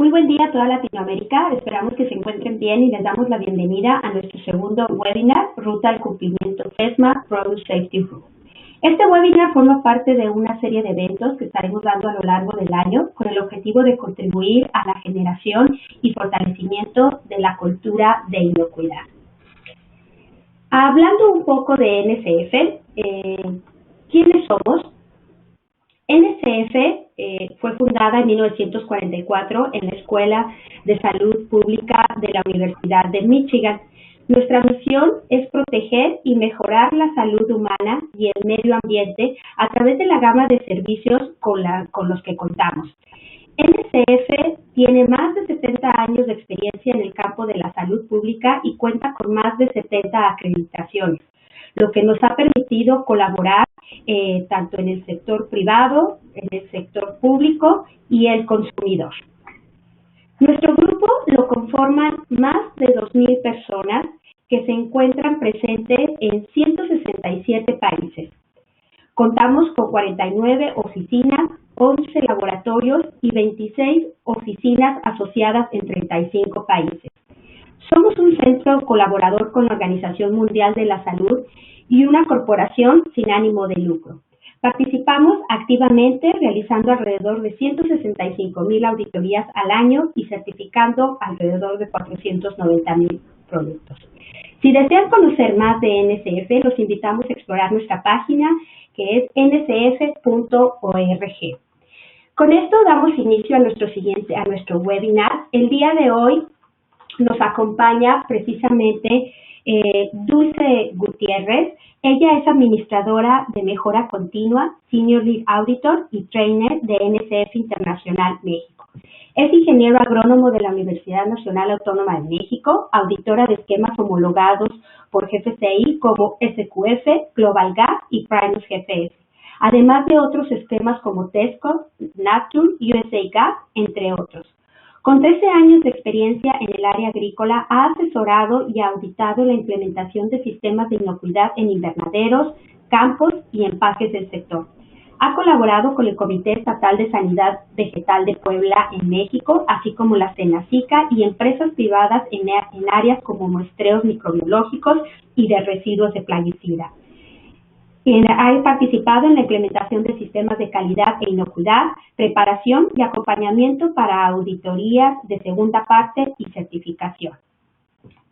Muy buen día a toda Latinoamérica. Esperamos que se encuentren bien y les damos la bienvenida a nuestro segundo webinar, Ruta al Cumplimiento FESMA Product Safety Rule. Este webinar forma parte de una serie de eventos que estaremos dando a lo largo del año con el objetivo de contribuir a la generación y fortalecimiento de la cultura de inocuidad. Hablando un poco de NSF, ¿quiénes somos? NSF fue fundada en 1944 en la Escuela de Salud Pública de la Universidad de Michigan. Nuestra misión es proteger y mejorar la salud humana y el medio ambiente a través de la gama de servicios con los que contamos. NSF tiene más de 70 años de experiencia en el campo de la salud pública y cuenta con más de 70 acreditaciones, lo que nos ha permitido colaborar tanto en el sector privado, en el sector público y el consumidor. Nuestro grupo lo conforman más de 2,000 personas que se encuentran presentes en 167 países. Contamos con 49 oficinas, 11 laboratorios y 26 oficinas asociadas en 35 países. Somos un centro colaborador con la Organización Mundial de la Salud y una corporación sin ánimo de lucro. Participamos activamente realizando alrededor de 165,000 auditorías al año y certificando alrededor de 490,000 productos. Si desean conocer más de NSF, los invitamos a explorar nuestra página que es nsf.org. Con esto damos inicio a nuestro webinar. El día de hoy nos acompaña precisamente Dulce Gutiérrez. Ella es administradora de mejora continua, Senior Lead Auditor y Trainer de NSF Internacional México. Es ingeniero agrónomo de la Universidad Nacional Autónoma de México, auditora de esquemas homologados por GFCI como SQF, Global Gap y Primus GPS, además de otros esquemas como TESCO, Nature, USA Gap, entre otros. Con 13 años de experiencia en el área agrícola, ha asesorado y auditado la implementación de sistemas de inocuidad en invernaderos, campos y empaques del sector. Ha colaborado con el Comité Estatal de Sanidad Vegetal de Puebla en México, así como la Senacica y empresas privadas en áreas como muestreos microbiológicos y de residuos de plaguicida. Ha participado en la implementación de sistemas de calidad e inocuidad, preparación y acompañamiento para auditorías de segunda parte y certificación.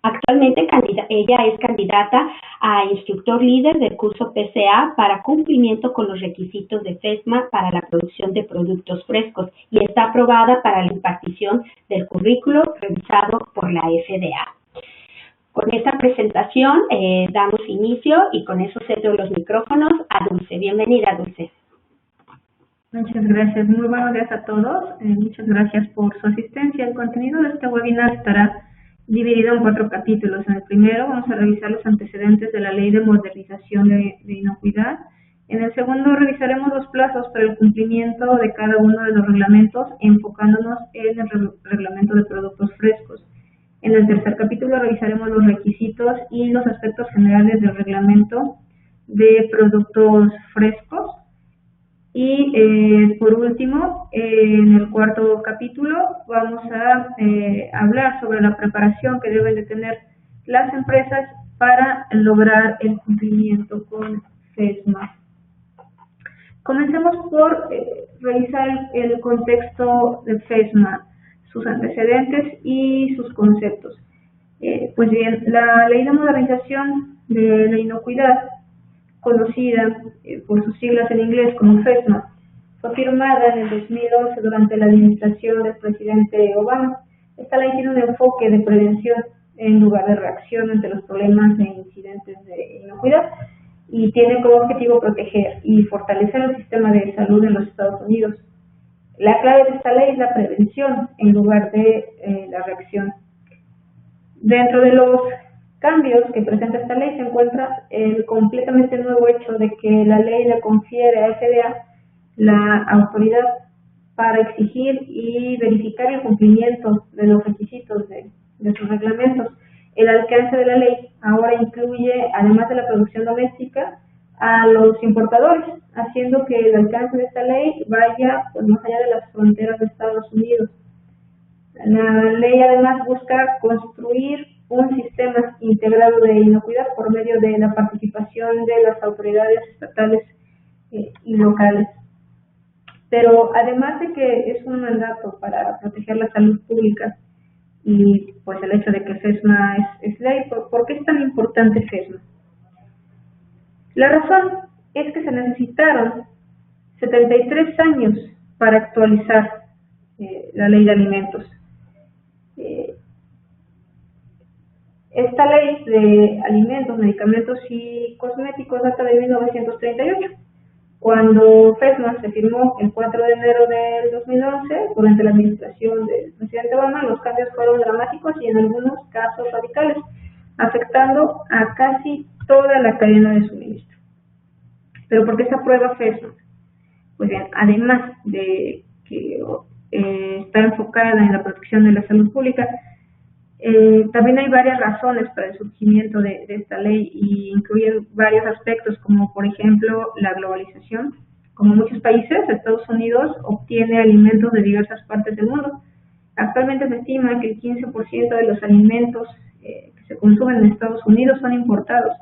Actualmente ella es candidata a instructor líder del curso PCA para cumplimiento con los requisitos de FESMA para la producción de productos frescos y está aprobada para la impartición del currículo revisado por la FDA. Con esta presentación damos inicio y con eso cedo los micrófonos a Dulce. Bienvenida, Dulce. Muchas gracias. Muy buenos días a todos. Muchas gracias por su asistencia. El contenido de este webinar estará dividido en 4 capítulos. En el primero vamos a revisar los antecedentes de la Ley de Modernización de Inocuidad. En el segundo revisaremos los plazos para el cumplimiento de cada uno de los reglamentos, enfocándonos en el reglamento de productos frescos. En el tercer capítulo revisaremos los requisitos y los aspectos generales del reglamento de productos frescos. Y por último, en el cuarto capítulo vamos a hablar sobre la preparación que deben de tener las empresas para lograr el cumplimiento con FESMA. Comencemos por revisar el contexto de FESMA, sus antecedentes y sus conceptos. Pues bien, la Ley de Modernización de la Inocuidad, conocida por sus siglas en inglés como FESMA, fue firmada en el 2011 durante la administración del presidente Obama. Esta ley tiene un enfoque de prevención en lugar de reacción ante los problemas e incidentes de inocuidad y tiene como objetivo proteger y fortalecer el sistema de salud en los Estados Unidos. La clave de esta ley es la prevención en lugar de la reacción. Dentro de los cambios que presenta esta ley se encuentra el completamente nuevo hecho de que la ley le confiere a FDA la autoridad para exigir y verificar el cumplimiento de los requisitos de sus reglamentos. El alcance de la ley ahora incluye, además de la producción doméstica, a los importadores, haciendo que el alcance de esta ley vaya pues, más allá de las fronteras de Estados Unidos. La ley además busca construir un sistema integrado de inocuidad por medio de la participación de las autoridades estatales y locales. Pero además de que es un mandato para proteger la salud pública y pues el hecho de que FESMA es ley, ¿por qué es tan importante FESMA? La razón es que se necesitaron 73 años para actualizar la ley de alimentos. Esta ley de alimentos, medicamentos y cosméticos data de 1938, cuando FESMA se firmó el 4 de enero del 2011, durante la administración del presidente Obama. Los cambios fueron dramáticos y en algunos casos radicales, afectando a casi toda la cadena de suministro. ¿Pero por qué se aprueba FESMA? Pues bien, además de que está enfocada en la protección de la salud pública, también hay varias razones para el surgimiento de esta ley y incluyen varios aspectos, como por ejemplo la globalización. Como muchos países, Estados Unidos obtiene alimentos de diversas partes del mundo. Actualmente se estima que el 15% de los alimentos que se consumen en Estados Unidos son importados.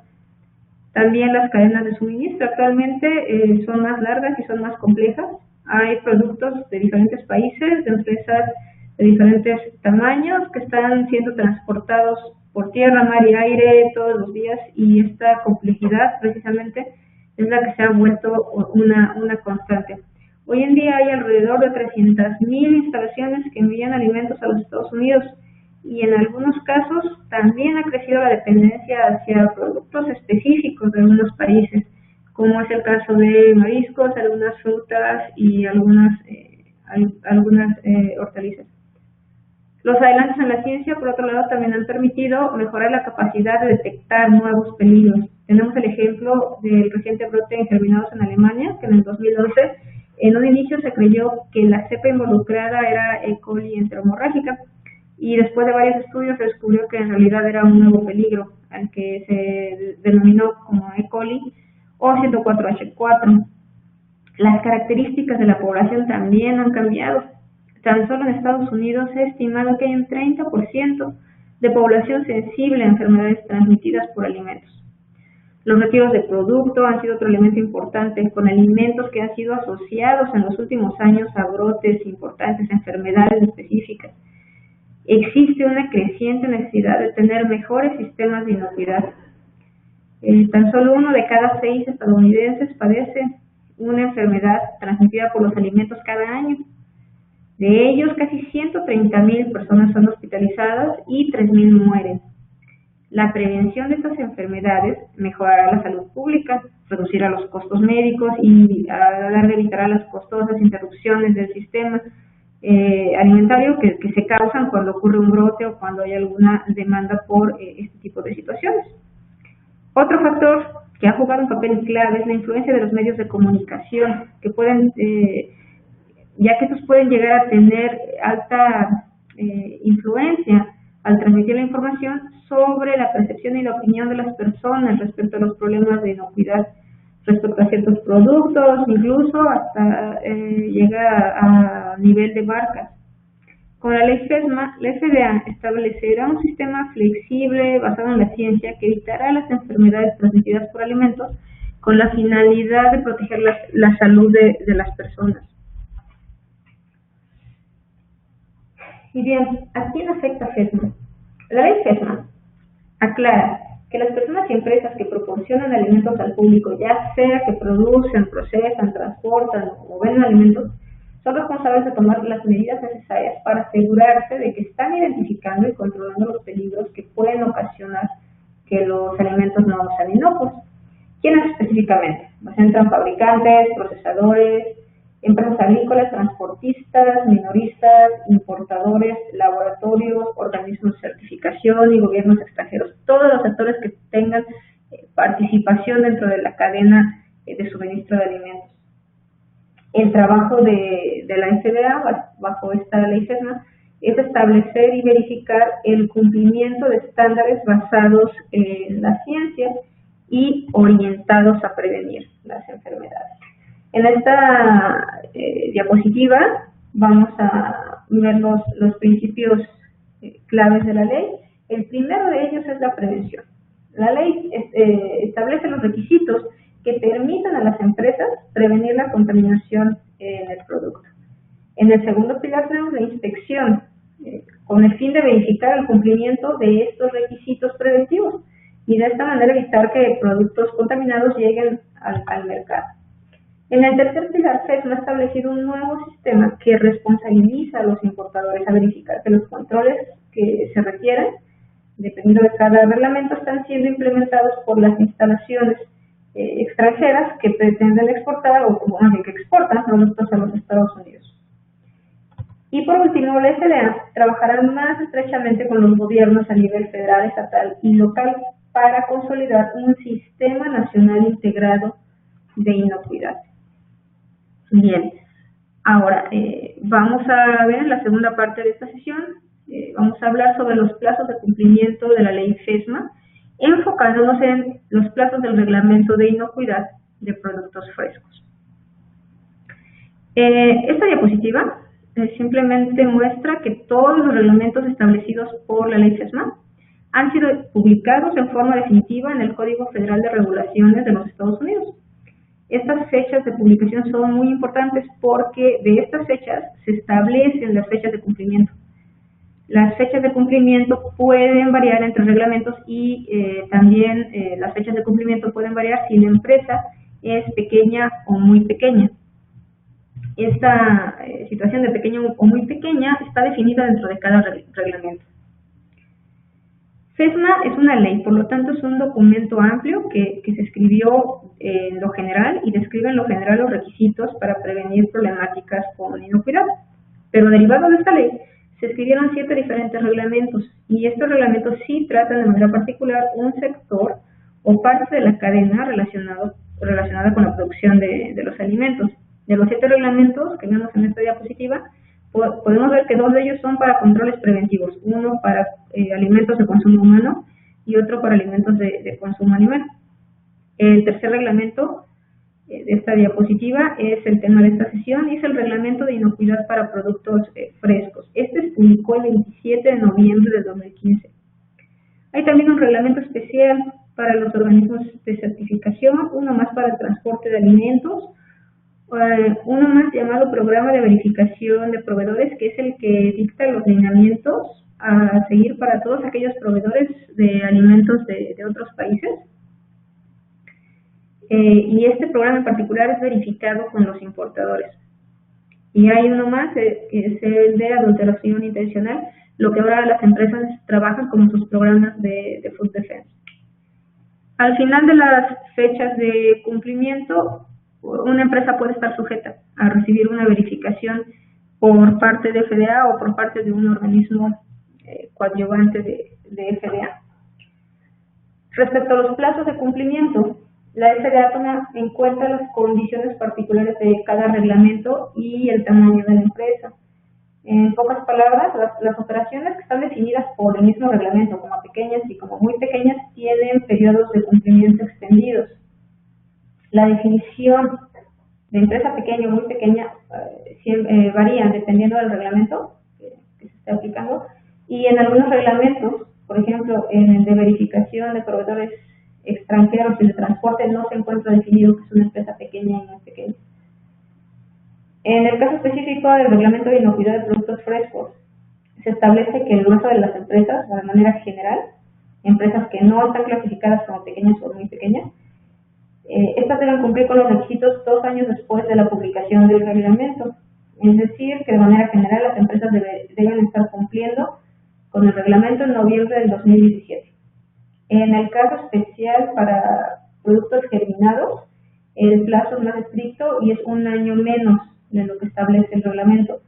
También las cadenas de suministro actualmente son más largas y son más complejas. Hay productos de diferentes países, de empresas de diferentes tamaños, que están siendo transportados por tierra, mar y aire todos los días, y esta complejidad precisamente es la que se ha vuelto una constante. Hoy en día hay alrededor de 300,000 instalaciones que envían alimentos a los Estados Unidos, y en algunos casos también ha crecido la dependencia hacia productos específicos de algunos países, como es el caso de mariscos, algunas frutas y algunas hortalizas. Los adelantos en la ciencia, por otro lado, también han permitido mejorar la capacidad de detectar nuevos peligros. Tenemos el ejemplo del reciente brote en germinados en Alemania, que en el 2011, en un inicio se creyó que la cepa involucrada era E. coli enteromorrágica, y después de varios estudios se descubrió que en realidad era un nuevo peligro, al que se denominó como E. coli o 104H4. Las características de la población también han cambiado. Tan solo en Estados Unidos se ha estimado que hay un 30% de población sensible a enfermedades transmitidas por alimentos. Los retiros de producto han sido otro elemento importante, con alimentos que han sido asociados en los últimos años a brotes importantes, enfermedades específicas. Existe una creciente necesidad de tener mejores sistemas de inocuidad. Tan solo 1 de cada 6 estadounidenses padece una enfermedad transmitida por los alimentos cada año. De ellos, casi 130,000 personas son hospitalizadas y 3,000 mueren. La prevención de estas enfermedades mejorará la salud pública, reducirá los costos médicos y a la larga evitará las costosas interrupciones del sistema alimentario que se causan cuando ocurre un brote o cuando hay alguna demanda por este tipo de situaciones. Otro factor que ha jugado un papel clave es la influencia de los medios de comunicación, que pueden, ya que estos pueden llegar a tener alta influencia al transmitir la información sobre la percepción y la opinión de las personas respecto a los problemas de inocuidad, respecto a ciertos productos, incluso hasta llega a nivel de marcas. Con la ley FESMA, la FDA establecerá un sistema flexible basado en la ciencia que evitará las enfermedades transmitidas por alimentos con la finalidad de proteger la salud de las personas. Y bien, ¿a quién afecta FESMA? La ley FESMA aclara que las personas y empresas que proporcionan alimentos al público, ya sea que producen, procesan, transportan o venden alimentos, son responsables de tomar las medidas necesarias para asegurarse de que están identificando y controlando los peligros que pueden ocasionar que los alimentos no sean inocuos. ¿Quiénes específicamente? Pues entran fabricantes, procesadores, empresas agrícolas, transportistas, minoristas, importadores, laboratorios, organismos de certificación y gobiernos extranjeros. Todos los actores que tengan participación dentro de la cadena de suministro de alimentos. El trabajo de la FDA, bajo esta ley FESMA, es establecer y verificar el cumplimiento de estándares basados en la ciencia y orientados a prevenir las enfermedades. En esta diapositiva vamos a ver los principios claves de la ley. El primero de ellos es la prevención. La ley establece los requisitos que permitan a las empresas prevenir la contaminación en el producto. En el segundo pilar tenemos la inspección, con el fin de verificar el cumplimiento de estos requisitos preventivos y de esta manera evitar que productos contaminados lleguen al mercado. En el tercer pilar, FESMA ha establecido un nuevo sistema que responsabiliza a los importadores a verificar que los controles que se requieren, dependiendo de cada reglamento, están siendo implementados por las instalaciones extranjeras que pretenden exportar o que exportan productos a los Estados Unidos. Y por último, la FDA trabajará más estrechamente con los gobiernos a nivel federal, estatal y local para consolidar un sistema nacional integrado de inocuidad. Bien, ahora vamos a ver en la segunda parte de esta sesión, vamos a hablar sobre los plazos de cumplimiento de la ley FESMA, enfocándonos en los plazos del reglamento de inocuidad de productos frescos. Esta diapositiva simplemente muestra que todos los reglamentos establecidos por la ley FESMA han sido publicados en forma definitiva en el Código Federal de Regulaciones de los Estados Unidos. Estas fechas de publicación son muy importantes porque de estas fechas se establecen las fechas de cumplimiento. Las fechas de cumplimiento pueden variar entre reglamentos y también las fechas de cumplimiento pueden variar si la empresa es pequeña o muy pequeña. Esta situación de pequeña o muy pequeña está definida dentro de cada reglamento. FESMA es una ley, por lo tanto es un documento amplio que se escribió en lo general y describe en lo general los requisitos para prevenir problemáticas con inocuidad. Pero derivado de esta ley, se escribieron 7 diferentes reglamentos y estos reglamentos sí tratan de manera particular un sector o parte de la cadena relacionada con la producción de los alimentos. De los 7 reglamentos que vemos en esta diapositiva, podemos ver que 2 de ellos son para controles preventivos, uno para alimentos de consumo humano y otro para alimentos de consumo animal. El tercer reglamento de esta diapositiva es el tema de esta sesión y es el reglamento de inocuidad para productos frescos. Este se publicó el 27 de noviembre del 2015. Hay también un reglamento especial para los organismos de certificación, uno más para el transporte de alimentos, uno más llamado Programa de Verificación de Proveedores, que es el que dicta los lineamientos a seguir para todos aquellos proveedores de alimentos de otros países. Y este programa en particular es verificado con los importadores. Y hay uno más, que es el de adulteración intencional, lo que ahora las empresas trabajan como sus programas de Food Defense. Al final de las fechas de cumplimiento, una empresa puede estar sujeta a recibir una verificación por parte de FDA o por parte de un organismo coadyuvante de FDA. Respecto a los plazos de cumplimiento, la FDA toma en cuenta las condiciones particulares de cada reglamento y el tamaño de la empresa. En pocas palabras, las operaciones que están definidas por el mismo reglamento, como pequeñas y como muy pequeñas, tienen periodos de cumplimiento extendidos. La definición de empresa pequeña o muy pequeña varía dependiendo del reglamento que se esté aplicando, y en algunos reglamentos, por ejemplo, en el de verificación de proveedores extranjeros y de transporte, no se encuentra definido que es una empresa pequeña y muy pequeña. En el caso específico del reglamento de inocuidad de productos frescos, se establece que el grueso de las empresas, de manera general, empresas que no están clasificadas como pequeñas o muy pequeñas, estas deben cumplir con los requisitos 2 años después de la publicación del reglamento. Es decir, que de manera general las empresas deben estar cumpliendo con el reglamento en noviembre del 2017. En el caso especial para productos germinados, el plazo es más estricto y es 1 año menos de lo que establece el reglamento.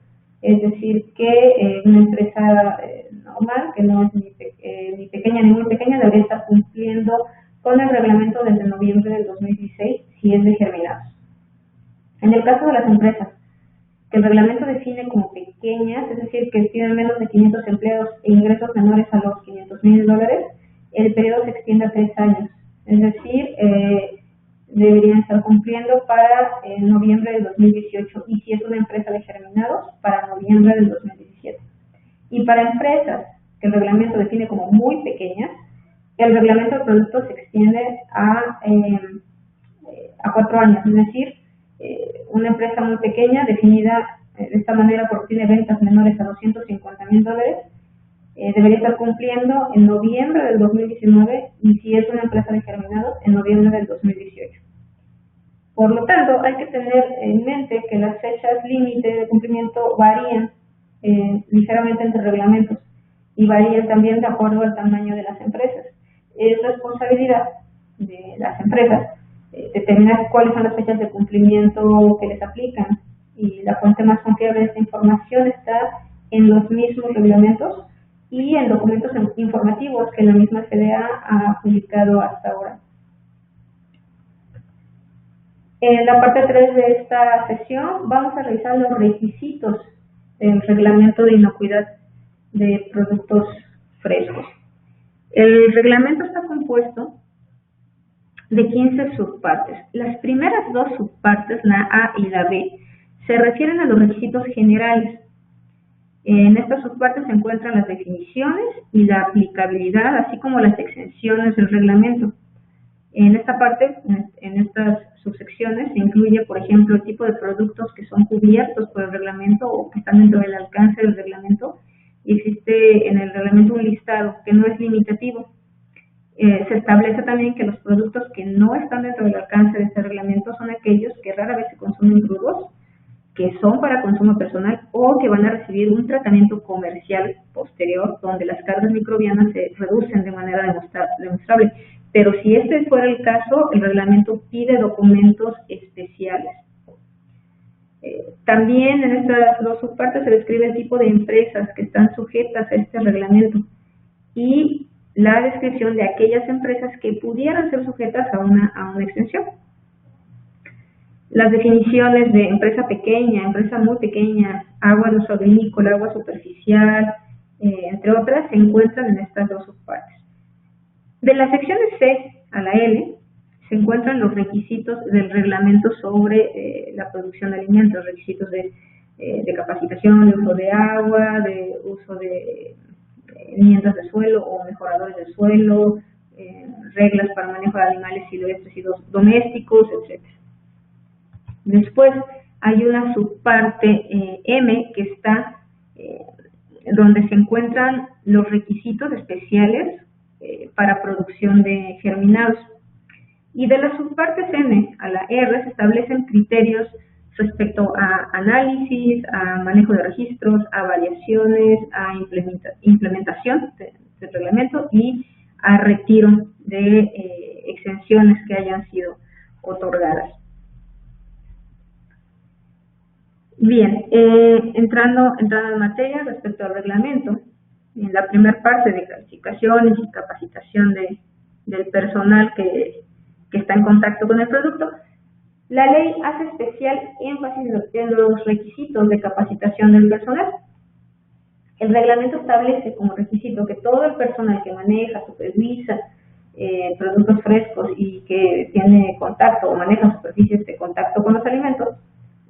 Es decir, que una empresa normal, que no es ni pequeña ni muy pequeña, debería estar cumpliendo con el reglamento desde noviembre del 2016 si es de germinados. En el caso de las empresas que el reglamento define como pequeñas, es decir, que tienen menos de 500 empleados e ingresos menores a los $500,000, el periodo se extiende a 3 años. Es decir, deberían estar cumpliendo para noviembre del 2018 y si es una empresa de germinados, para noviembre del 2017. Y para empresas que el reglamento define como muy pequeñas, el reglamento de productos se extiende a 4 años, es decir, una empresa muy pequeña definida de esta manera porque tiene ventas menores a $250,000, debería estar cumpliendo en noviembre del 2019 y si es una empresa de germinados, en noviembre del 2018. Por lo tanto, hay que tener en mente que las fechas límite de cumplimiento varían ligeramente entre reglamentos y varían también de acuerdo al tamaño de las empresas. Es responsabilidad de las empresas determinar cuáles son las fechas de cumplimiento que les aplican, y la fuente más confiable de esta información está en los mismos reglamentos y en documentos informativos que la misma FDA ha publicado hasta ahora. En la parte 3 de esta sesión vamos a revisar los requisitos del reglamento de inocuidad de productos frescos. El reglamento está compuesto de 15 subpartes. Las primeras 2 subpartes, la A y la B, se refieren a los requisitos generales. En estas subpartes se encuentran las definiciones y la aplicabilidad, así como las exenciones del reglamento. En esta parte, en estas subsecciones, se incluye, por ejemplo, el tipo de productos que son cubiertos por el reglamento o que están dentro del alcance del reglamento, y existe en el reglamento un listado que no es limitativo. Se establece también que los productos que no están dentro del alcance de este reglamento son aquellos que rara vez se consumen crudos, que son para consumo personal o que van a recibir un tratamiento comercial posterior donde las cargas microbianas se reducen de manera demostrable. Pero si este fuera el caso, el reglamento pide documentos especiales. También en estas 2 subpartes se describe el tipo de empresas que están sujetas a este reglamento y la descripción de aquellas empresas que pudieran ser sujetas a una exención. Las definiciones de empresa pequeña, empresa muy pequeña, agua de uso agrícola, agua superficial, entre otras, se encuentran en estas 2 subpartes. De las secciones C a la L se encuentran los requisitos del reglamento sobre la producción de alimentos, requisitos de capacitación, de uso de agua, de uso de enmiendas de suelo o mejoradores de suelo, reglas para manejo de animales silvestres y domésticos, etc. Después hay una subparte M que está donde se encuentran los requisitos especiales para producción de germinados. Y de las subpartes N a la R se establecen criterios respecto a análisis, a manejo de registros, a variaciones, a implementación del reglamento y a retiro de exenciones que hayan sido otorgadas. Bien, entrando en materia respecto al reglamento, en la primera parte de calificaciones y capacitación del personal que está en contacto con el producto, la ley hace especial énfasis en los requisitos de capacitación del personal. El reglamento establece como requisito que todo el personal que maneja, supervisa productos frescos y que tiene contacto o maneja superficies de contacto con los alimentos,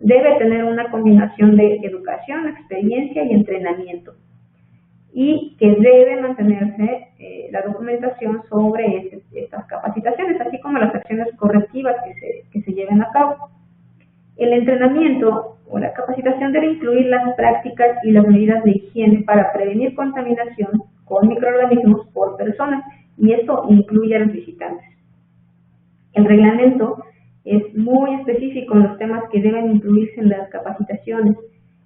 debe tener una combinación de educación, experiencia y entrenamiento, y que debe mantenerse la documentación sobre estas capacitaciones, así como las acciones correctivas que se lleven a cabo. El entrenamiento o la capacitación debe incluir las prácticas y las medidas de higiene para prevenir contaminación con microorganismos por personas, y esto incluye a los visitantes. El reglamento es muy específico en los temas que deben incluirse en las capacitaciones.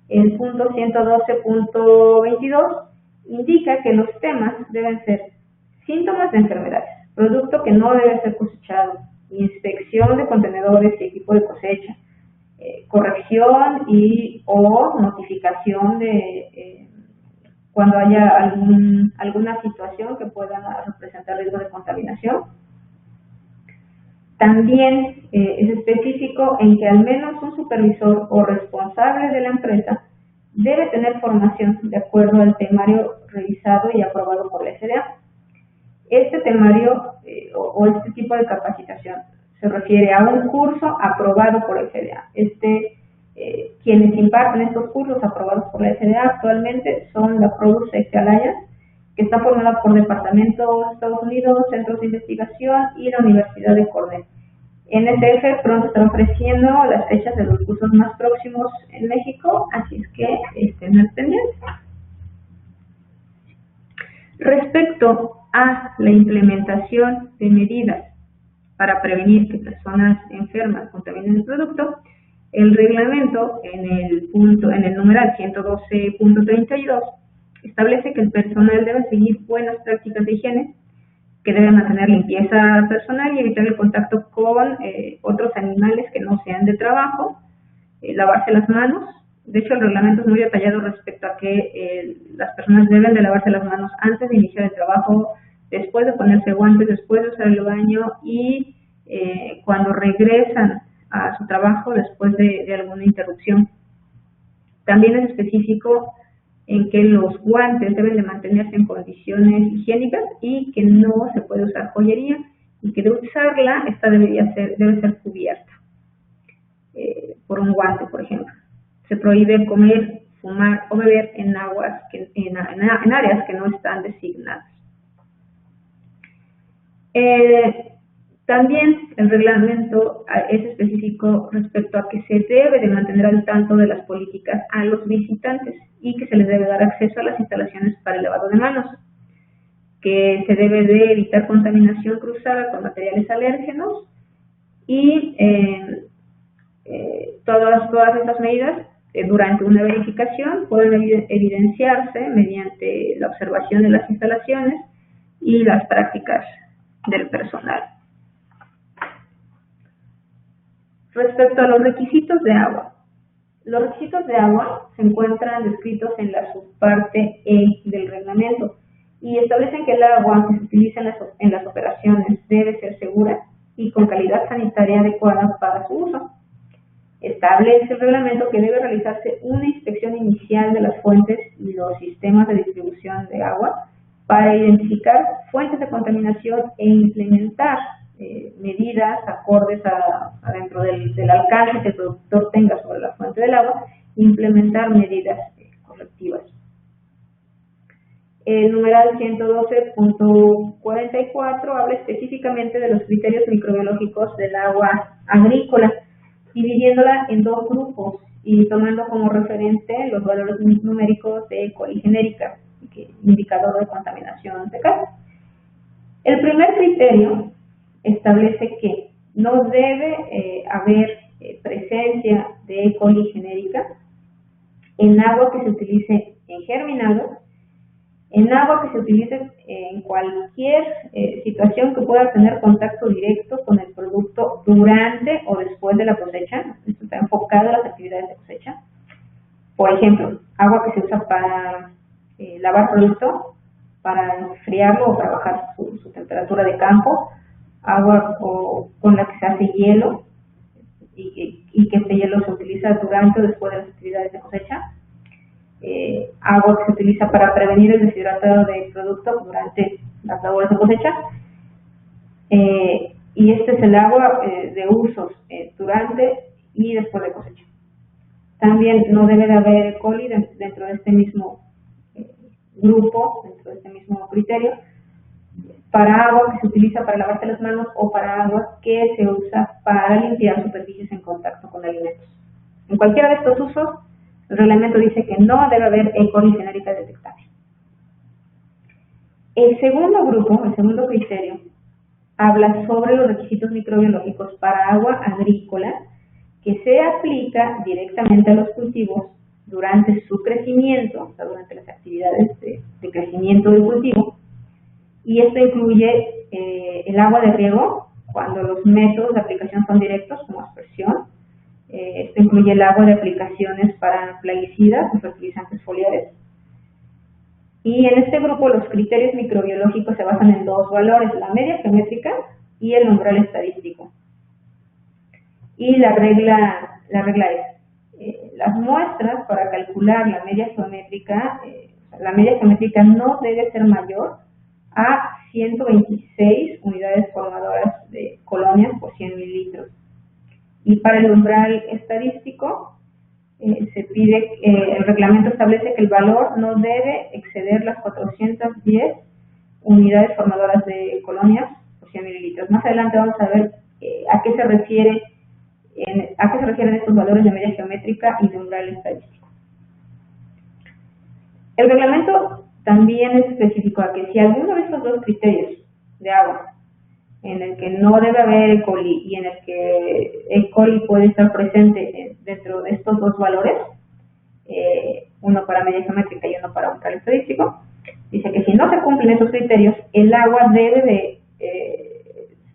El punto 112.22 indica que los temas deben ser síntomas de enfermedades, producto que no debe ser cosechado, inspección de contenedores y equipo de cosecha, corrección y o notificación de cuando haya alguna situación que pueda representar riesgo de contaminación. También es específico en que al menos un supervisor o responsable de la empresa debe tener formación de acuerdo al temario revisado y aprobado por la FDA. Este temario o este tipo de capacitación se refiere a un curso aprobado por la FDA. Quienes imparten estos cursos aprobados por la FDA actualmente son la Product Alliance, que está formada por departamentos de Estados Unidos, centros de investigación y la Universidad de Cornell. NSF pronto está ofreciendo las fechas de los cursos más próximos en México, así es que estén al pendiente. Respecto a la implementación de medidas para prevenir que personas enfermas contaminen el producto, el reglamento en el numeral 112.32 establece que el personal debe seguir buenas prácticas de higiene, que debe mantener limpieza personal y evitar el contacto con otros animales que no sean de trabajo, lavarse las manos. De hecho, el reglamento es muy detallado respecto a que las personas deben de lavarse las manos antes de iniciar el trabajo, después de ponerse guantes, después de usar el baño y cuando regresan a su trabajo después de alguna interrupción. También es específico en que los guantes deben de mantenerse en condiciones higiénicas y que no se puede usar joyería y que de usarla esta debe ser cubierta por un guante, por ejemplo. Se prohíbe comer, fumar o beber en áreas que no están designadas. También el reglamento es específico respecto a que se debe de mantener al tanto de las políticas a los visitantes y que se les debe dar acceso a las instalaciones para el lavado de manos, que se debe de evitar contaminación cruzada con materiales alérgenos y todas estas medidas durante una verificación pueden evidenciarse mediante la observación de las instalaciones y las prácticas del personal. Respecto a los requisitos de agua. Los requisitos de agua se encuentran descritos en la subparte E del reglamento y establecen que el agua que se utiliza en las operaciones debe ser segura y con calidad sanitaria adecuada para su uso. Establece el reglamento que debe realizarse una inspección inicial de las fuentes y los sistemas de distribución de agua para identificar fuentes de contaminación e implementar medidas acordes dentro del alcance que el productor tenga sobre la fuente del agua, implementar medidas correctivas. El numeral 112.44 habla específicamente de los criterios microbiológicos del agua agrícola, dividiéndola en dos grupos y tomando como referente los valores numéricos de E. coli genérica, indicador de contaminación fecal. El primer criterio establece que no debe haber presencia de E. coli genérica en agua que se utilice en germinado, en agua que se utilice en cualquier situación que pueda tener contacto directo con el producto durante o después de la cosecha. Esto está enfocado a las actividades de cosecha. Por ejemplo, agua que se usa para lavar producto, para enfriarlo o para bajar su temperatura de campo, agua con la que se hace hielo y que este hielo se utiliza durante o después de las actividades de cosecha, agua que se utiliza para prevenir el deshidratado del producto durante las labores de cosecha, y este es el agua de usos durante y después de cosecha. También no debe de haber E. coli dentro de este mismo grupo, dentro de este mismo criterio, para agua que se utiliza para lavarse las manos o para agua que se usa para limpiar superficies en contacto con alimentos. En cualquiera de estos usos, el reglamento dice que no debe haber E. coli genérica detectable. El segundo grupo, el segundo criterio, habla sobre los requisitos microbiológicos para agua agrícola que se aplica directamente a los cultivos durante su crecimiento, o sea, durante las actividades de crecimiento del cultivo. Y esto incluye el agua de riego, cuando los métodos de aplicación son directos, como aspersión. Esto incluye el agua de aplicaciones para plaguicidas y fertilizantes foliares. Y en este grupo los criterios microbiológicos se basan en dos valores, la media geométrica y el umbral estadístico. Y la regla es, las muestras para calcular la media geométrica no debe ser mayor a 126 unidades formadoras de colonias por 100 mililitros. Y para el umbral estadístico, se pide, el reglamento establece que el valor no debe exceder las 410 unidades formadoras de colonias por 100 mililitros. Más adelante vamos a ver a qué se refieren estos valores de media geométrica y de umbral estadístico. El reglamento también especificó que si alguno de estos dos criterios de agua, en el que no debe haber E. coli y en el que E. coli puede estar presente dentro de estos dos valores, uno para media geométrica y uno para umbral estadístico, dice que si no se cumplen esos criterios, el agua debe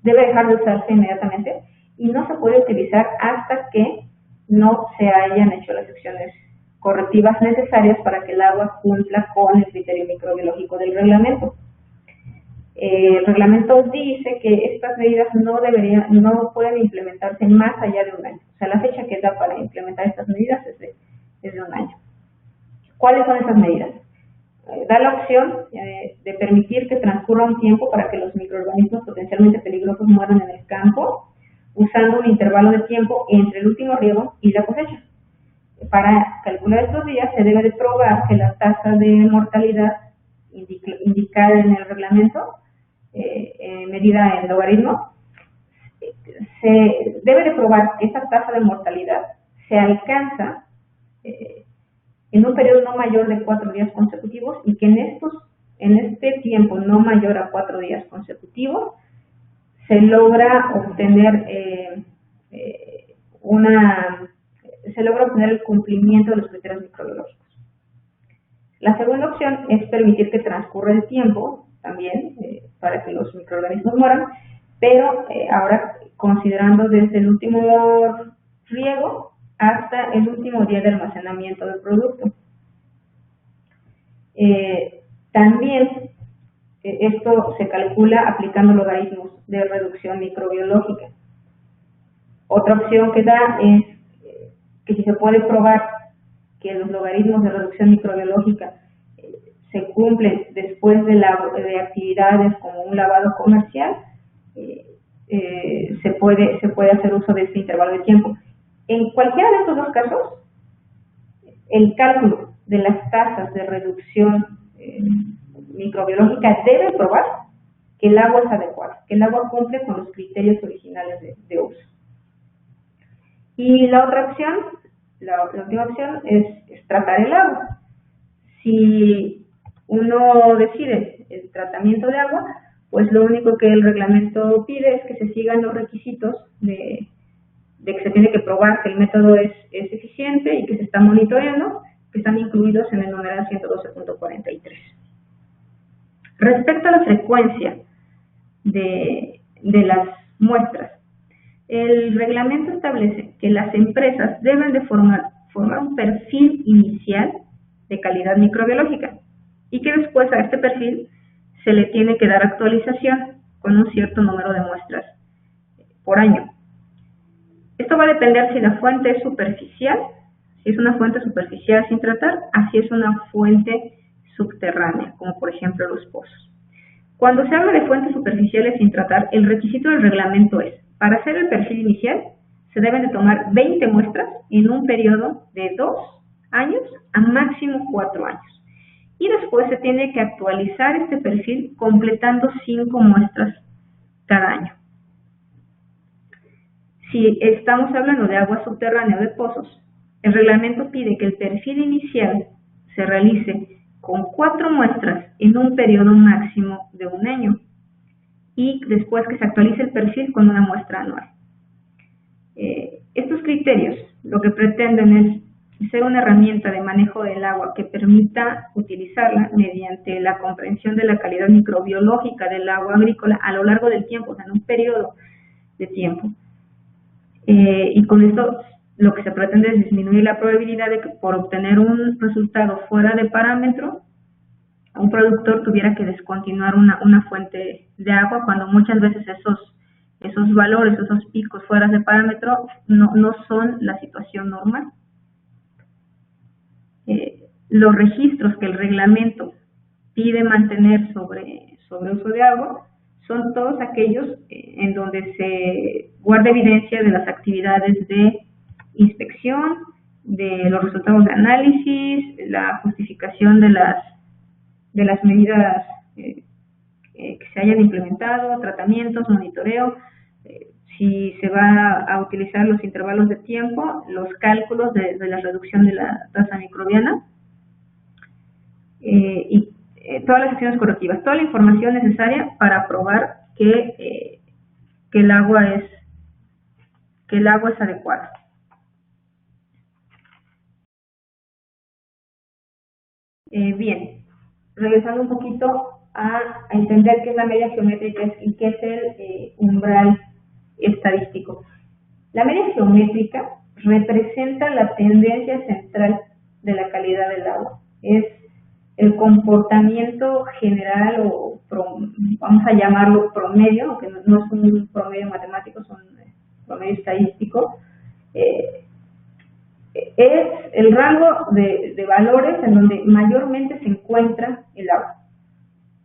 dejar de usarse inmediatamente y no se puede utilizar hasta que no se hayan hecho las acciones correctivas necesarias para que el agua cumpla con el criterio microbiológico del reglamento. El reglamento dice que estas medidas no pueden implementarse más allá de un año. O sea, la fecha que da para implementar estas medidas es de un año. ¿Cuáles son esas medidas? Da la opción de permitir que transcurra un tiempo para que los microorganismos potencialmente peligrosos mueran en el campo, usando un intervalo de tiempo entre el último riego y la cosecha. Para calcular estos días se debe de probar que la tasa de mortalidad indicada en el reglamento, medida en logaritmo, se debe de probar que esa tasa de mortalidad se alcanza en un periodo no mayor de 4 días consecutivos y que en este tiempo no mayor a 4 días consecutivos se logra obtener el cumplimiento de los criterios microbiológicos. La segunda opción es permitir que transcurra el tiempo también para que los microorganismos mueran, pero ahora considerando desde el último riego hasta el último día de almacenamiento del producto. También esto se calcula aplicando logaritmos de reducción microbiológica. Otra opción que da es que si se puede probar que los logaritmos de reducción microbiológica se cumplen después de actividades como un lavado comercial, se puede hacer uso de este intervalo de tiempo. En cualquiera de estos dos casos, el cálculo de las tasas de reducción microbiológica debe probar que el agua es adecuada, que el agua cumple con los criterios originales de uso. Y la otra opción, la última opción es tratar el agua. Si uno decide el tratamiento de agua, pues lo único que el reglamento pide es que se sigan los requisitos de que se tiene que probar que el método es eficiente y que se está monitoreando, que están incluidos en el numeral 112.43. Respecto a la frecuencia de las muestras, el reglamento establece que las empresas deben de formar un perfil inicial de calidad microbiológica y que después a este perfil se le tiene que dar actualización con un cierto número de muestras por año. Esto va a depender si la fuente es superficial, si es una fuente superficial sin tratar, así es una fuente subterránea, como por ejemplo los pozos. Cuando se habla de fuentes superficiales sin tratar, el requisito del reglamento es, para hacer el perfil inicial, se deben de tomar 20 muestras en un periodo de 2 años a máximo 4 años. Y después se tiene que actualizar este perfil completando 5 muestras cada año. Si estamos hablando de agua subterránea o de pozos, el reglamento pide que el perfil inicial se realice con 4 muestras en un periodo máximo de 1 año y después que se actualice el perfil con una muestra anual. Estos criterios lo que pretenden es ser una herramienta de manejo del agua que permita utilizarla mediante la comprensión de la calidad microbiológica del agua agrícola a lo largo del tiempo, o sea, en un periodo de tiempo. Y con esto lo que se pretende es disminuir la probabilidad de que por obtener un resultado fuera de parámetro, un productor tuviera que descontinuar una fuente de agua cuando muchas veces esos valores, esos picos fuera de parámetro no son la situación normal. Los registros que el reglamento pide mantener sobre uso de agua son todos aquellos en donde se guarda evidencia de las actividades de inspección, de los resultados de análisis, la justificación de las medidas que se hayan implementado, tratamientos, monitoreo, si se va a utilizar los intervalos de tiempo, los cálculos de la reducción de la tasa microbiana y todas las acciones correctivas, toda la información necesaria para probar que el agua es adecuada. Bien, regresando un poquito a entender qué es la media geométrica y qué es el umbral estadístico. La media geométrica representa la tendencia central de la calidad del agua. Es el comportamiento general o vamos a llamarlo promedio, aunque no es un promedio matemático, es un promedio estadístico. Es el rango de valores en donde mayormente se encuentra el agua.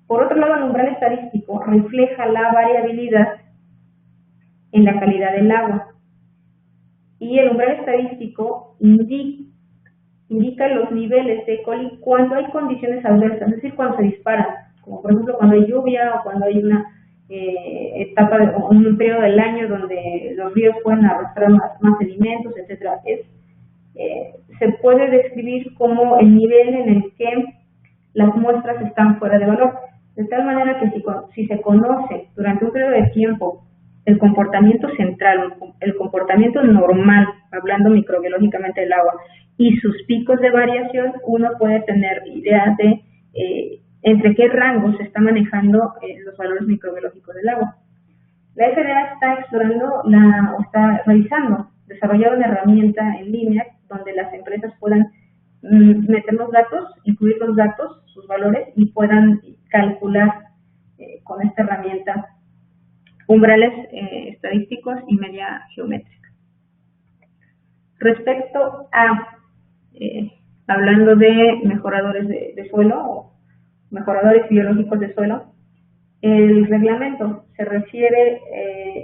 Por otro lado, el umbral estadístico refleja la variabilidad en la calidad del agua. Y el umbral estadístico indica los niveles de E. coli cuando hay condiciones adversas, es decir, cuando se disparan, como por ejemplo cuando hay lluvia o cuando hay una etapa, un periodo del año donde los ríos pueden arrastrar más alimentos, etcétera. Se puede describir como el nivel en el que las muestras están fuera de valor, de tal manera que si se conoce durante un periodo de tiempo el comportamiento central, el comportamiento normal, hablando microbiológicamente del agua, y sus picos de variación, uno puede tener idea de entre qué rangos se está manejando los valores microbiológicos del agua. La FDA está explorando o está realizando, desarrollar una herramienta en línea donde las empresas puedan meter los datos, incluir los datos, sus valores, y puedan calcular con esta herramienta umbrales estadísticos y media geométrica. Respecto a, hablando de mejoradores de suelo o mejoradores biológicos de suelo, el reglamento se refiere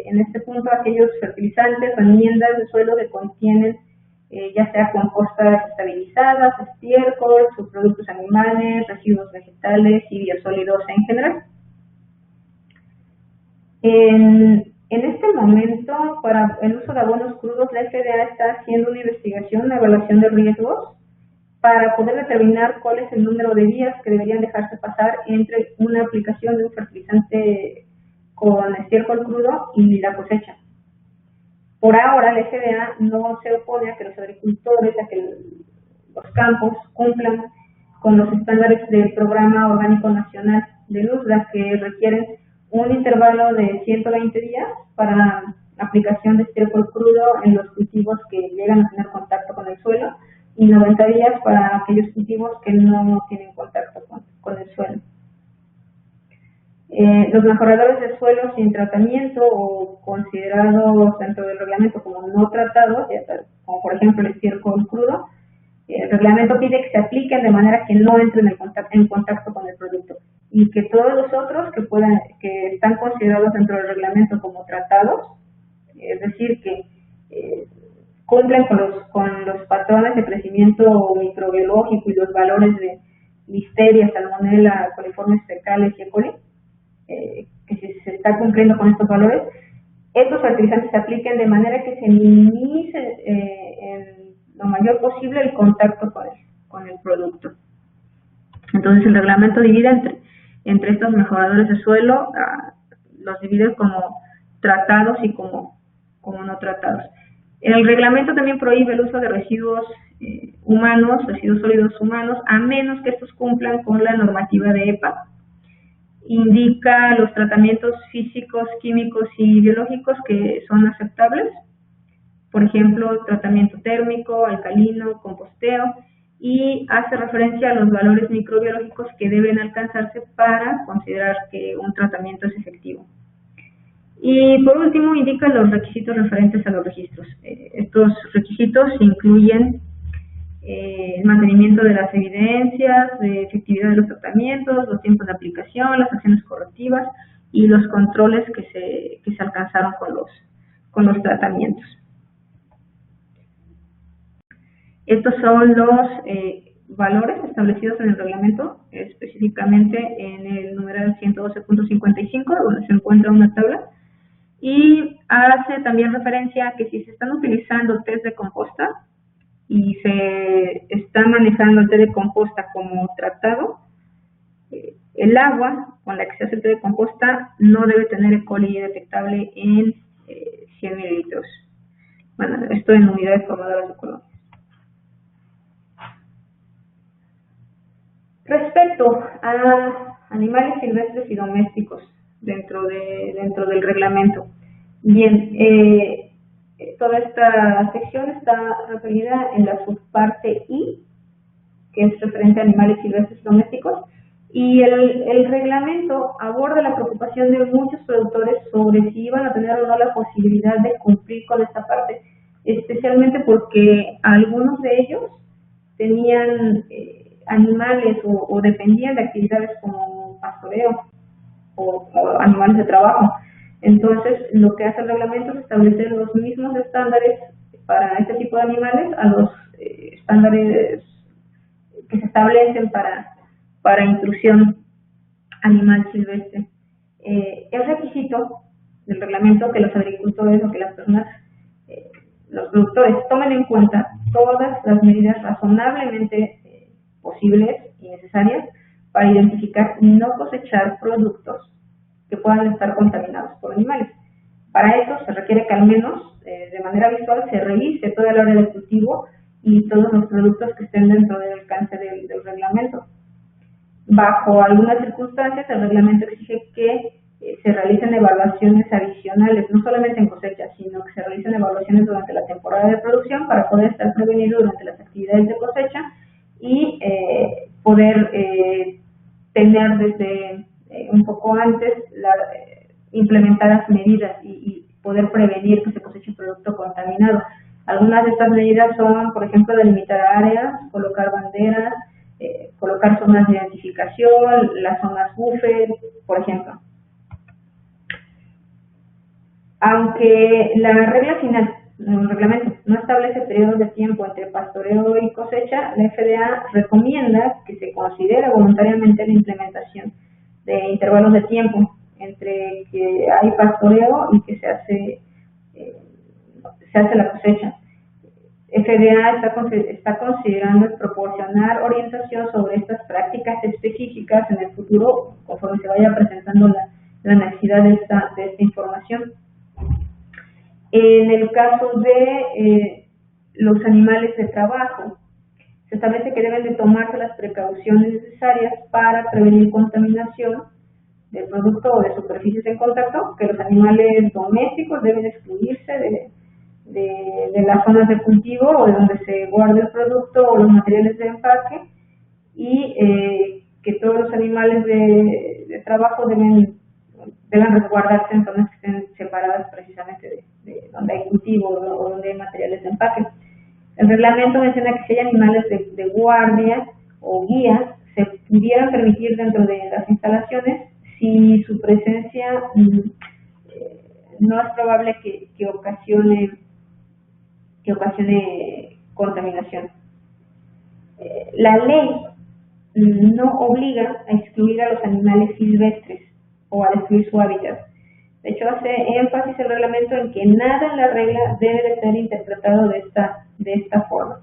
en este punto a aquellos fertilizantes o enmiendas de suelo que contienen ya sea compostas estabilizadas, estiércol, subproductos animales, residuos vegetales y biosólidos en general. En este momento, para el uso de abonos crudos, la FDA está haciendo una investigación, una evaluación de riesgos para poder determinar cuál es el número de días que deberían dejarse pasar entre una aplicación de un fertilizante con estiércol crudo y la cosecha. Por ahora, la FDA no se opone a que los agricultores, a que los campos cumplan con los estándares del Programa Orgánico Nacional de LUSDA, que requieren un intervalo de 120 días para aplicación de estiércol crudo en los cultivos que llegan a tener contacto con el suelo y 90 días para aquellos cultivos que no tienen contacto con el suelo. Los mejoradores de suelo sin tratamiento o considerados dentro del reglamento como no tratados, como por ejemplo el estiércol crudo, el reglamento pide que se apliquen de manera que no entren en contacto con el producto y que todos los otros que están considerados dentro del reglamento como tratados, es decir, que cumplen con los patrones de crecimiento microbiológico y los valores de listeria, salmonella, coliformes fecales y E. coli, que si se está cumpliendo con estos valores, estos fertilizantes se apliquen de manera que se minimice en lo mayor posible el contacto con el producto. Entonces el reglamento divide entre estos mejoradores de suelo, los divide como tratados y como no tratados. El reglamento también prohíbe el uso de residuos humanos, residuos sólidos humanos, a menos que estos cumplan con la normativa de EPA. Indica los tratamientos físicos, químicos y biológicos que son aceptables, por ejemplo, tratamiento térmico, alcalino, composteo, y hace referencia a los valores microbiológicos que deben alcanzarse para considerar que un tratamiento es efectivo. Y por último, indica los requisitos referentes a los registros. Estos requisitos incluyen el mantenimiento de las evidencias de efectividad de los tratamientos, los tiempos de aplicación, las acciones correctivas y los controles que se alcanzaron con los tratamientos. Estos son los valores establecidos en el reglamento, específicamente en el numeral 112.55, donde se encuentra una tabla, y hace también referencia a que si se están utilizando test de composta y se está manejando el té de composta como tratado, el agua con la que se hace el té de composta no debe tener E. coli detectable en 100 mililitros. Bueno, esto en unidades formadoras de colonias. Respecto a animales silvestres y domésticos dentro del reglamento. Bien, toda esta sección está referida en la subparte I, que es referente a animales silvestres y domésticos, y el reglamento aborda la preocupación de muchos productores sobre si iban a tener o no la posibilidad de cumplir con esta parte, especialmente porque algunos de ellos tenían animales o dependían de actividades como pastoreo o animales de trabajo. Entonces, lo que hace el reglamento es establecer los mismos estándares para este tipo de animales a los estándares que se establecen para intrusión animal silvestre. Es requisito del reglamento que los agricultores o que las personas, los productores, tomen en cuenta todas las medidas razonablemente posibles y necesarias para identificar y no cosechar productos que puedan estar contaminados por animales. Para eso se requiere que al menos de manera visual se revise toda el área de cultivo y todos los productos que estén dentro del alcance del reglamento. Bajo algunas circunstancias, el reglamento exige que se realicen evaluaciones adicionales, no solamente en cosecha, sino que se realicen evaluaciones durante la temporada de producción para poder estar prevenido durante las actividades de cosecha y poder tener desde un poco antes implementadas medidas y poder prevenir que se coseche un producto contaminado. Algunas de estas medidas son, por ejemplo, delimitar áreas, colocar banderas, colocar zonas de identificación, las zonas buffer, por ejemplo. Aunque la regla final, el reglamento, no establece periodos de tiempo entre pastoreo y cosecha, la FDA recomienda que se considere voluntariamente la implementación de intervalos de tiempo entre que hay pastoreo y que se hace la cosecha. FDA está considerando proporcionar orientación sobre estas prácticas específicas en el futuro conforme se vaya presentando la necesidad de esta información. En el caso de los animales de trabajo, se establece que deben de tomarse las precauciones necesarias para prevenir contaminación del producto o de superficies en contacto, que los animales domésticos deben excluirse de las zonas de cultivo o de donde se guarda el producto o los materiales de empaque, y que todos los animales de trabajo deben resguardarse en zonas que estén separadas precisamente de donde hay cultivo o donde hay materiales de empaque. El reglamento menciona que si hay animales de guardia o guías, se pudieran permitir dentro de las instalaciones si su presencia no es probable que ocasione contaminación. La ley no obliga a excluir a los animales silvestres o a destruir su hábitat. De hecho, hace énfasis el reglamento en que nada en la regla debe de ser interpretado de esta forma.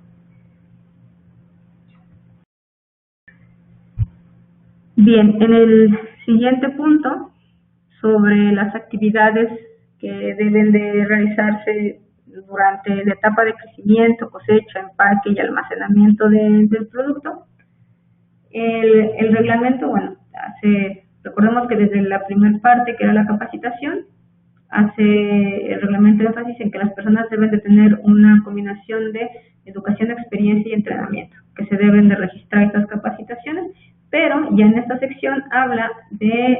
Bien, en el siguiente punto, sobre las actividades que deben de realizarse durante la etapa de crecimiento, cosecha, empaque y almacenamiento del producto, el reglamento, bueno, recordemos que desde la primera parte, que era la capacitación, hace el reglamento énfasis en que las personas deben de tener una combinación de educación, experiencia y entrenamiento, que se deben de registrar estas capacitaciones, pero ya en esta sección habla de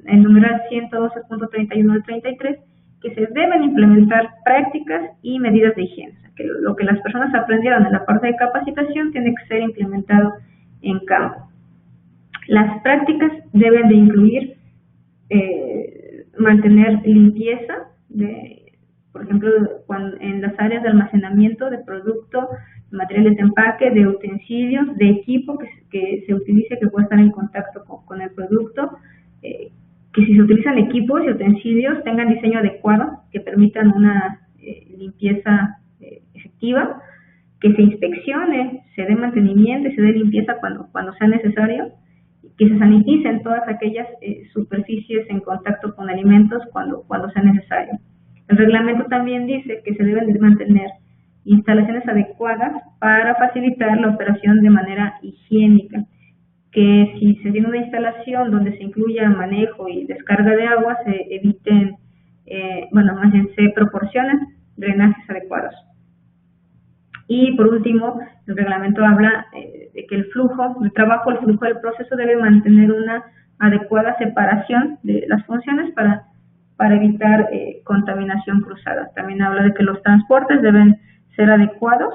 el numeral 112.31 al 33, que se deben implementar prácticas y medidas de higiene. O sea, que lo que las personas aprendieron en la parte de capacitación tiene que ser implementado en campo. Las prácticas deben de incluir mantener limpieza, por ejemplo, en las áreas de almacenamiento de producto, materiales de empaque, de utensilios, de equipo que se utilice, que pueda estar en contacto con el producto, que si se utilizan equipos y utensilios tengan diseño adecuado, que permitan una limpieza efectiva, que se inspeccione, se dé mantenimiento y se dé limpieza cuando sea necesario, que se saniticen todas aquellas superficies en contacto con alimentos cuando sea necesario. El reglamento también dice que se deben de mantener instalaciones adecuadas para facilitar la operación de manera higiénica, que si se tiene una instalación donde se incluya manejo y descarga de agua, se eviten, más bien se proporcionen drenajes adecuados. Y por último, el reglamento habla de que el flujo del trabajo, el flujo del proceso debe mantener una adecuada separación de las funciones para evitar contaminación cruzada. También habla de que los transportes deben ser adecuados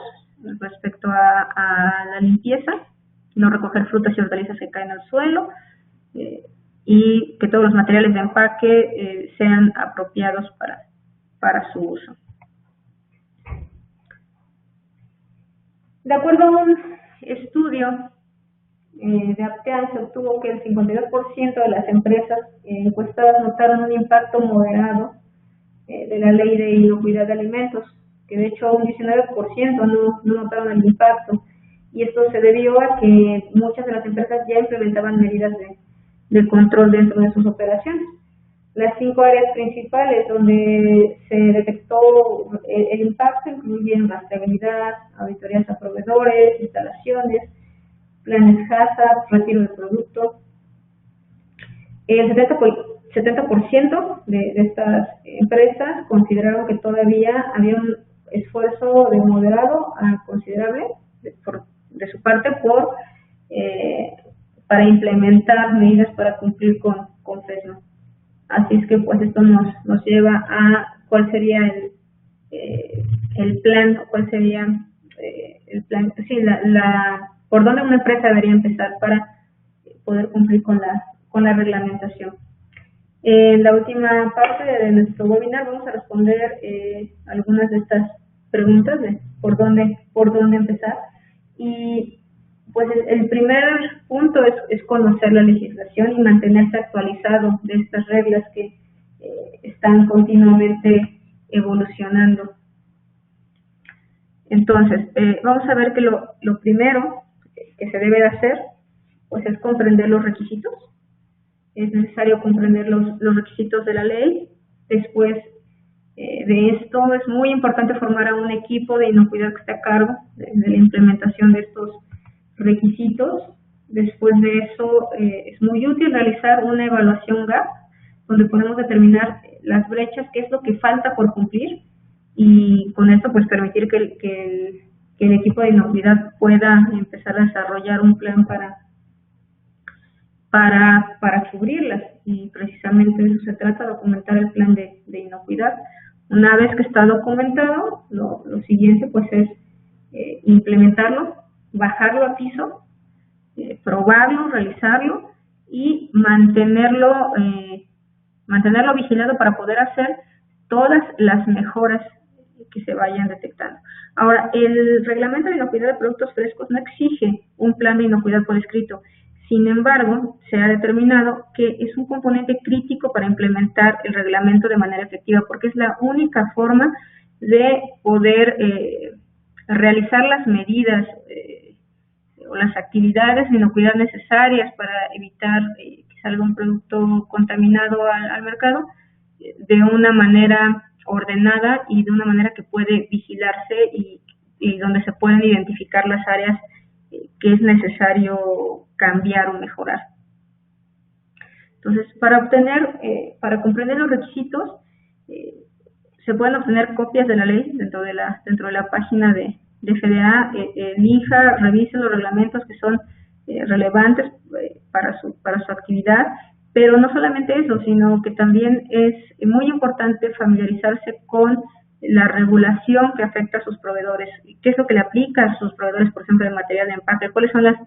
respecto a la limpieza, no recoger frutas y hortalizas que caen al suelo, y que todos los materiales de empaque sean apropiados para su uso. De acuerdo a un estudio de Aptean, se obtuvo que el 52% de las empresas encuestadas notaron un impacto moderado de la ley de inocuidad de alimentos, que de hecho un 19% no notaron el impacto, y esto se debió a que muchas de las empresas ya implementaban medidas de control dentro de sus operaciones. Las 5 áreas principales donde se detectó el impacto incluyen rastreabilidad, auditorías a proveedores, instalaciones, planes HACCP, retiro de producto. El 70% de estas empresas consideraron que todavía había un esfuerzo de moderado a considerable de su parte para implementar medidas para cumplir con FESMA. Así es que pues esto nos lleva a cuál sería el plan, o cuál sería el plan, sí, por dónde una empresa debería empezar para poder cumplir con la reglamentación. En la última parte de nuestro webinar vamos a responder algunas de estas preguntas de por dónde empezar. Y pues el primer punto es conocer la legislación y mantenerse actualizado de estas reglas que están continuamente evolucionando. Entonces, vamos a ver que lo primero que se debe de hacer pues es comprender los requisitos. Es necesario comprender los requisitos de la ley. Después de esto es muy importante formar a un equipo de inocuidad que esté a cargo de la implementación de estos requisitos. Después de eso es muy útil realizar una evaluación GAP, donde podemos determinar las brechas, qué es lo que falta por cumplir, y con esto pues permitir que el equipo de inocuidad pueda empezar a desarrollar un plan para cubrirlas, y precisamente de eso se trata, documentar el plan de inocuidad. Una vez que está documentado, lo siguiente pues es implementarlo, bajarlo a piso, probarlo, realizarlo y mantenerlo vigilado para poder hacer todas las mejoras que se vayan detectando. Ahora, el reglamento de inocuidad de productos frescos no exige un plan de inocuidad por escrito. Sin embargo, se ha determinado que es un componente crítico para implementar el reglamento de manera efectiva, porque es la única forma de poder realizar las medidas o las actividades de inocuidad necesarias para evitar que salga un producto contaminado al mercado de una manera ordenada y de una manera que puede vigilarse y donde se pueden identificar las áreas que es necesario cambiar o mejorar. Entonces, para comprender los requisitos, se pueden obtener copias de la ley dentro de la página de FDA. Elija, revise los reglamentos que son relevantes para su actividad, pero no solamente eso, sino que también es muy importante familiarizarse con la regulación que afecta a sus proveedores, qué es lo que le aplica a sus proveedores, por ejemplo, en materia de empaque, cuáles son las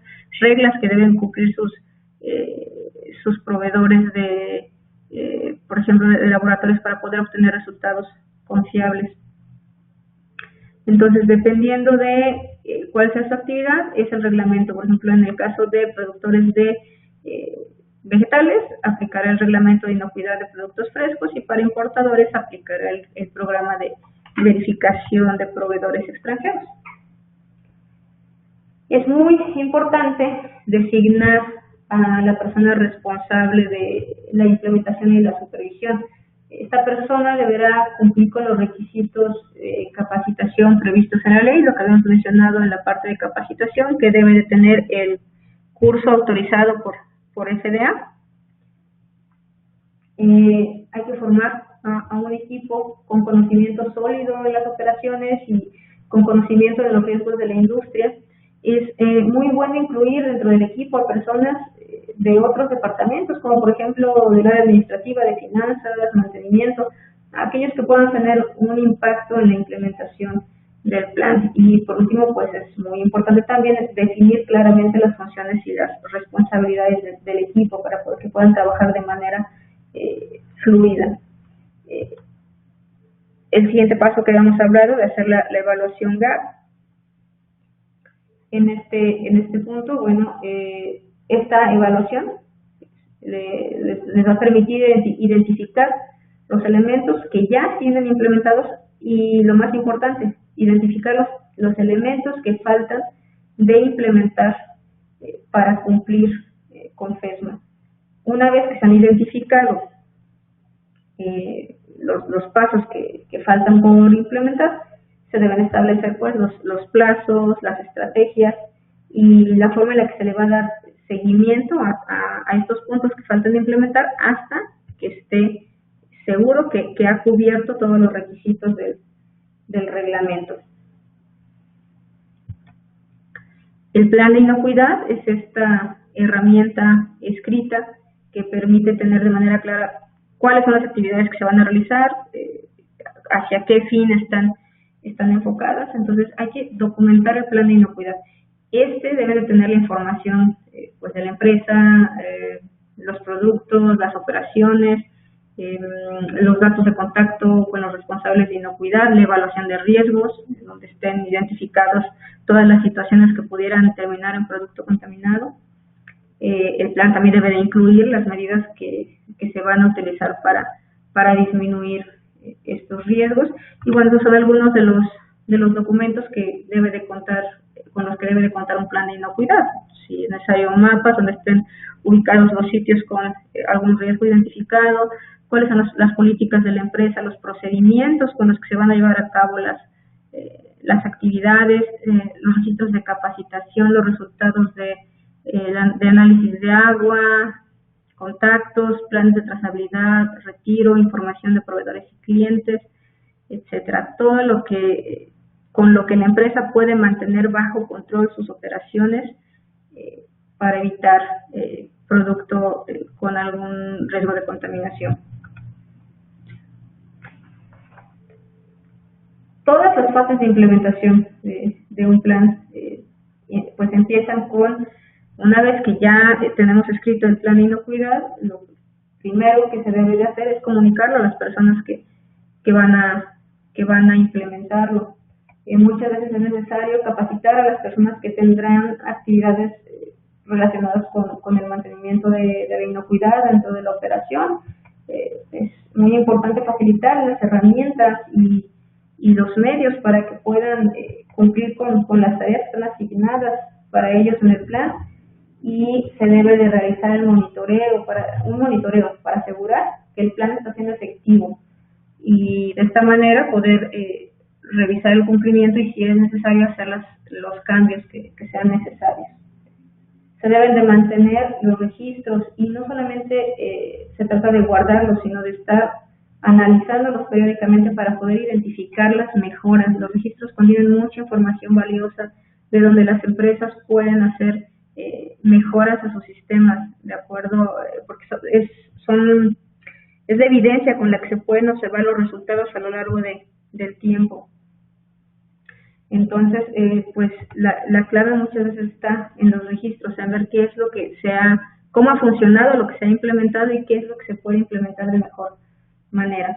reglas que deben cumplir sus proveedores por ejemplo, de laboratorios para poder obtener resultados confiables. Entonces, dependiendo de cuál sea su actividad, es el reglamento. Por ejemplo, en el caso de productores de vegetales, aplicará el reglamento de inocuidad de productos frescos, y para importadores aplicará el programa de verificación de proveedores extranjeros. Es muy importante designar a la persona responsable de la implementación y la supervisión. Esta persona deberá cumplir con los requisitos de capacitación previstos en la ley, lo que habíamos mencionado en la parte de capacitación, que debe de tener el curso autorizado por FDA. Hay que formar a un equipo con conocimiento sólido de las operaciones y con conocimiento de los riesgos de la industria. Es muy bueno incluir dentro del equipo a personas de otros departamentos, como por ejemplo del área administrativa, de finanzas, mantenimiento, aquellos que puedan tener un impacto en la implementación del plan. Y por último, pues es muy importante también definir claramente las funciones y las responsabilidades del equipo para que puedan trabajar de manera fluida. El siguiente paso que habíamos hablado de hacer la evaluación GAP. En este punto, bueno, esta evaluación les va a permitir identificar los elementos que ya tienen implementados y, lo más importante, identificar los elementos que faltan de implementar para cumplir con FESMA. Una vez que se han identificado los pasos que faltan por implementar, se deben establecer pues los plazos, las estrategias y la forma en la que se le va a dar seguimiento a estos puntos que faltan de implementar hasta que esté seguro que ha cubierto todos los requisitos del reglamento. El plan de inocuidad es esta herramienta escrita que permite tener de manera clara cuáles son las actividades que se van a realizar, hacia qué fin están enfocadas. Entonces hay que documentar el plan de inocuidad. Este debe de tener la información pues de la empresa, los productos, las operaciones, los datos de contacto con los responsables de inocuidad, la evaluación de riesgos, donde estén identificados todas las situaciones que pudieran terminar en producto contaminado. El plan también debe de incluir las medidas que se van a utilizar para disminuir estos riesgos. Y bueno, estos son algunos de los documentos que debe de contar, con los que debe de contar un plan de inocuidad. Si es necesario, mapas donde estén ubicados los sitios con algún riesgo identificado, cuáles son las políticas de la empresa, los procedimientos con los que se van a llevar a cabo las actividades, los registros de capacitación, los resultados de análisis de agua, contactos, planes de trazabilidad, retiro, información de proveedores y clientes, etcétera. Todo lo que con lo que la empresa puede mantener bajo control sus operaciones para evitar producto con algún riesgo de contaminación. Todas las fases de implementación de un plan pues empiezan con, una vez que ya tenemos escrito el plan de inocuidad, lo primero que se debe de hacer es comunicarlo a las personas que van a implementarlo. Muchas veces es necesario capacitar a las personas que tendrán actividades relacionadas con el mantenimiento de la inocuidad dentro de la operación. Es muy importante facilitar las herramientas y los medios para que puedan cumplir con las tareas que están asignadas para ellos en el plan, y se debe de realizar un monitoreo para asegurar que el plan está siendo efectivo y de esta manera poder revisar el cumplimiento y, si es necesario, hacer los cambios que sean necesarios. Se deben de mantener los registros y no solamente se trata de guardarlos, sino de estar analizándolos periódicamente para poder identificar las mejoras. Los registros contienen mucha información valiosa de donde las empresas pueden hacer mejoras a sus sistemas, de acuerdo, porque es de evidencia con la que se pueden observar los resultados a lo largo del tiempo. Entonces, pues la clave muchas veces está en los registros, en ver qué es lo que cómo ha funcionado lo que se ha implementado y qué es lo que se puede implementar de mejor manera.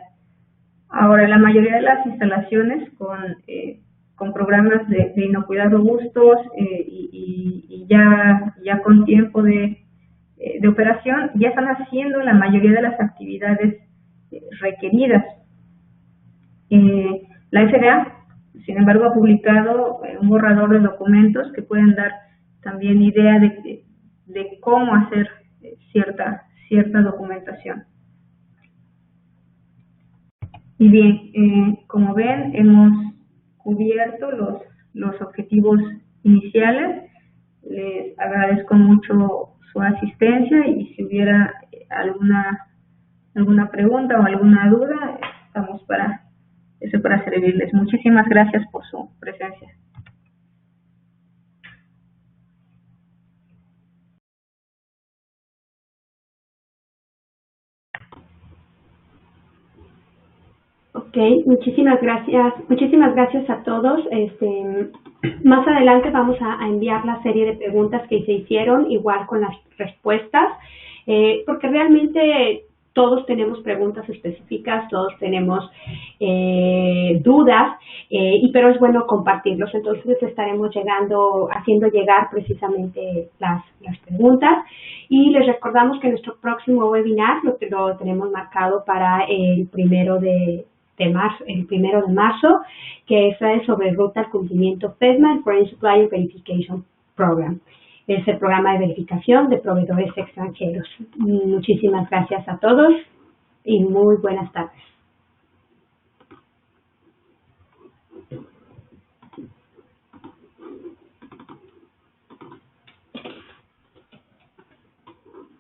Ahora, la mayoría de las instalaciones con con programas de inocuidad robustos y ya con tiempo de operación, ya están haciendo la mayoría de las actividades requeridas. La FDA, sin embargo, ha publicado un borrador de documentos que pueden dar también idea de cómo hacer cierta documentación. Y bien, como ven, hemos cubierto los objetivos iniciales. Les agradezco mucho su asistencia y si hubiera alguna pregunta o alguna duda, estamos para servirles. Muchísimas gracias por su presencia. Ok, muchísimas gracias a todos. Más adelante vamos a enviar la serie de preguntas que se hicieron, igual con las respuestas, porque realmente todos tenemos preguntas específicas, todos tenemos dudas, pero es bueno compartirlos. Entonces les estaremos haciendo llegar precisamente las preguntas. Y les recordamos que nuestro próximo webinar lo tenemos marcado para el primero de marzo, que es sobre ruta al cumplimiento FESMA, el Foreign Supplier Verification Program. Es el programa de verificación de proveedores extranjeros. Muchísimas gracias a todos y muy buenas tardes.